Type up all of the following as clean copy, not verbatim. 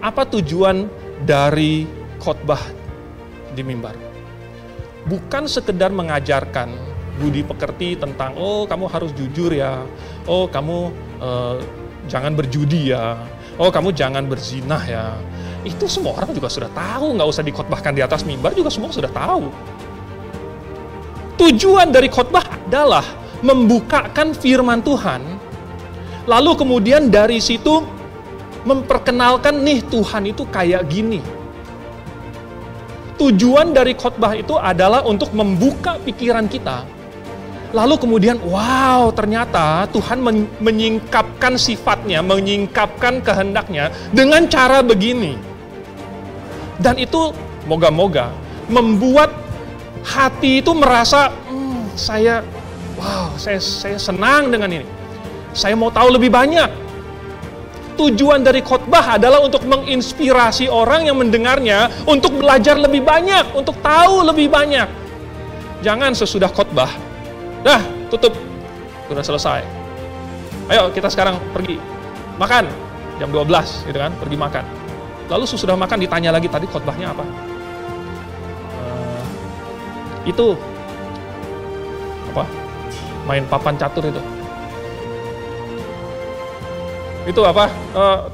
Apa tujuan dari khotbah di mimbar? Bukan sekedar mengajarkan budi pekerti tentang, oh kamu harus jujur ya, oh kamu jangan berjudi ya, oh kamu jangan berzinah ya. Itu semua orang juga sudah tahu, nggak usah dikhotbahkan di atas mimbar juga semua sudah tahu. Tujuan dari khotbah adalah membukakan firman Tuhan, lalu kemudian dari situ memperkenalkan nih Tuhan itu kayak gini. Tujuan dari khotbah itu adalah untuk membuka pikiran kita. Lalu kemudian, wow, ternyata Tuhan menyingkapkan sifatnya, menyingkapkan kehendaknya dengan cara begini. Dan itu moga-moga membuat hati itu merasa, saya senang dengan ini. Saya mau tahu lebih banyak. Tujuan dari khotbah adalah untuk menginspirasi orang yang mendengarnya untuk belajar lebih banyak, untuk tahu lebih banyak. Jangan sesudah khotbah, dah tutup, sudah selesai. Ayo kita sekarang pergi makan jam 12 gitu kan, pergi makan. Lalu sesudah makan ditanya lagi tadi khotbahnya apa? Itu apa? Main papan catur itu. Itu apa?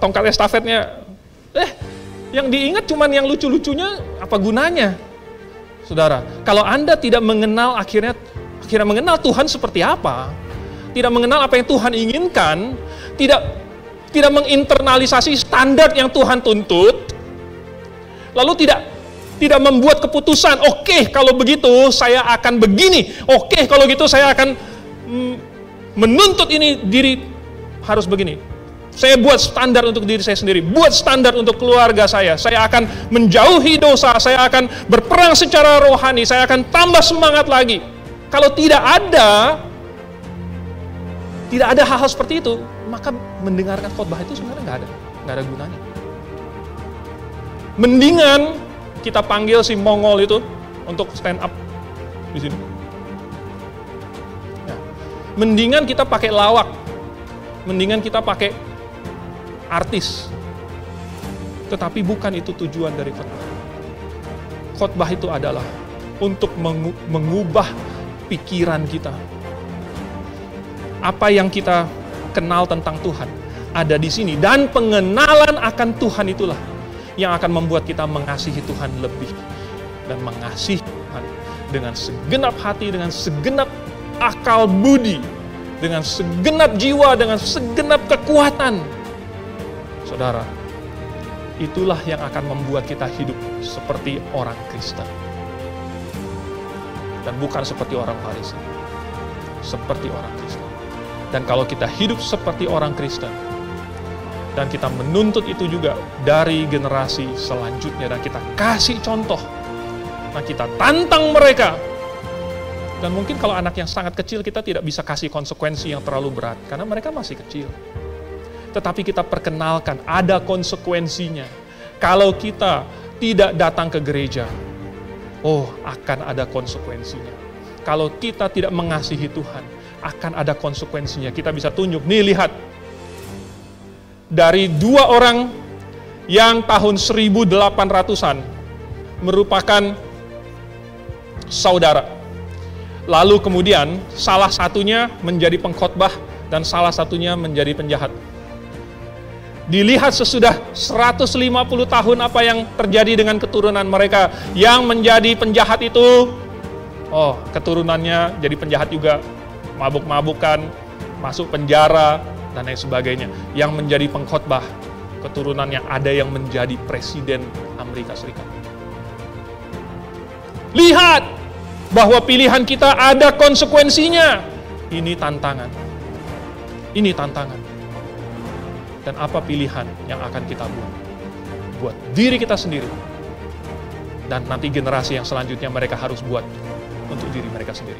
Tongkat estafetnya. Yang diingat cuman yang lucu-lucunya, apa gunanya? Saudara, kalau Anda tidak mengenal akhirnya mengenal Tuhan seperti apa, tidak mengenal apa yang Tuhan inginkan, tidak menginternalisasi standar yang Tuhan tuntut, lalu tidak membuat keputusan, oke, kalau begitu saya akan begini, oke, kalau gitu saya akan menuntut ini diri harus begini. Saya buat standar untuk diri saya sendiri, buat standar untuk keluarga saya akan menjauhi dosa, saya akan berperang secara rohani, saya akan tambah semangat lagi. Kalau tidak ada hal-hal seperti itu, maka mendengarkan khotbah itu sebenarnya nggak ada gunanya. Mendingan kita panggil si Mongol itu untuk stand up di sini. Ya. Mendingan kita pakai lawak, mendingan kita pakai artis. Tetapi bukan itu tujuan dari khotbah. Khotbah itu adalah untuk mengubah pikiran kita. Apa yang kita kenal tentang Tuhan ada di sini, dan pengenalan akan Tuhan itulah yang akan membuat kita mengasihi Tuhan lebih dan mengasihi Tuhan dengan segenap hati, dengan segenap akal budi, dengan segenap jiwa, dengan segenap kekuatan. Saudara, itulah yang akan membuat kita hidup seperti orang Kristen. Dan bukan seperti orang Farisi. Seperti orang Kristen. Dan kalau kita hidup seperti orang Kristen, dan kita menuntut itu juga dari generasi selanjutnya, dan kita kasih contoh, nah kita tantang mereka. Dan mungkin kalau anak yang sangat kecil, kita tidak bisa kasih konsekuensi yang terlalu berat, karena mereka masih kecil. Tetapi kita perkenalkan ada konsekuensinya. Kalau kita tidak datang ke gereja, akan ada konsekuensinya. Kalau kita tidak mengasihi Tuhan, akan ada konsekuensinya. Kita bisa tunjuk, nih lihat. Dari dua orang yang tahun 1800-an merupakan saudara. Lalu kemudian salah satunya menjadi pengkhotbah dan salah satunya menjadi penjahat. Dilihat sesudah 150 tahun apa yang terjadi dengan keturunan mereka. Yang menjadi penjahat itu, keturunannya jadi penjahat juga, mabuk-mabukan, masuk penjara, dan lain sebagainya. Yang menjadi pengkhotbah, keturunannya ada yang menjadi presiden Amerika Serikat. Lihat bahwa pilihan kita ada konsekuensinya. Ini tantangan. Ini tantangan. Dan apa pilihan yang akan kita buat? Buat diri kita sendiri. Dan nanti generasi yang selanjutnya mereka harus buat untuk diri mereka sendiri.